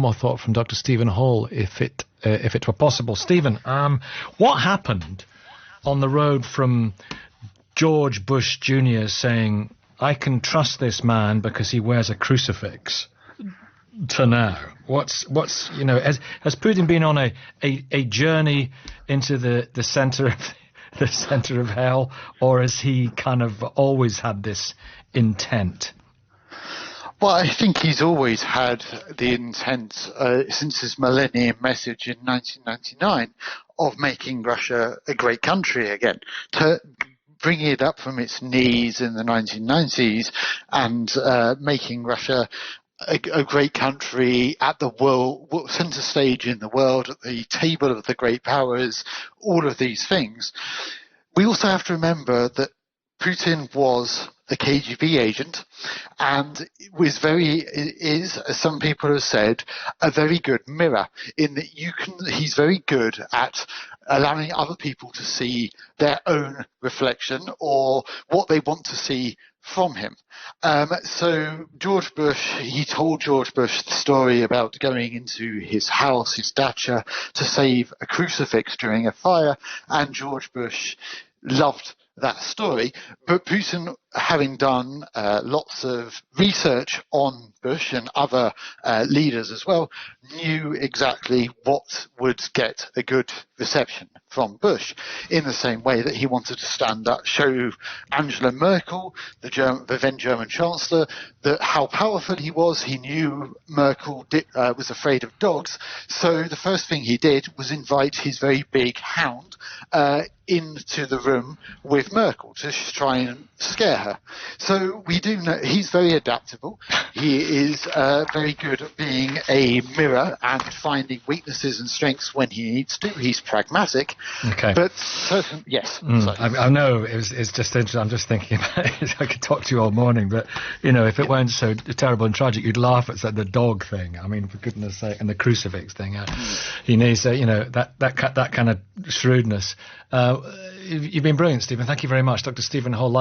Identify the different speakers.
Speaker 1: more thought from Dr. Stephen Hall, if it were possible. Stephen, what happened on the road from George Bush Jr. saying, "I can trust this man because he wears a crucifix," to now? What's has Putin been on a journey into the center of hell, or has he kind of always had this intent?
Speaker 2: Well, I think he's always had the intent since his Millennium Message in 1999 of making Russia a great country again, to bringing it up from its knees in the 1990s and making Russia a great country at the world center stage in the world, at the table of the great powers, all of these things. We also have to remember that Putin was a KGB agent and is, as some people have said, a very good mirror in that he's very good at allowing other people to see their own reflection or what they want to see from him. So George Bush, he told George Bush the story about going into his house, his dacha, to save a crucifix during a fire, and George Bush loved that story. But Putin, having done lots of research on Bush and other leaders as well, knew exactly what would get a good reception from Bush, in the same way that he wanted to stand up, show Angela Merkel, the then German Chancellor, that how powerful he was. He knew Merkel was afraid of dogs, so the first thing he did was invite his very big hound into the room with Merkel to try and scare her. So we do know he's very adaptable. He is very good at being a mirror and finding weaknesses and strengths when he needs to. He's pragmatic.
Speaker 1: Okay.
Speaker 2: But yes.
Speaker 1: I know it's just interesting. I'm just thinking about it. I could talk to you all morning, but if it weren't so terrible and tragic, you'd laugh at the dog thing. I mean, for goodness sake, and the crucifix thing. He needs that kind of shrewdness. You've been brilliant, Stephen. Thank you very much, Dr. Stephen Hall.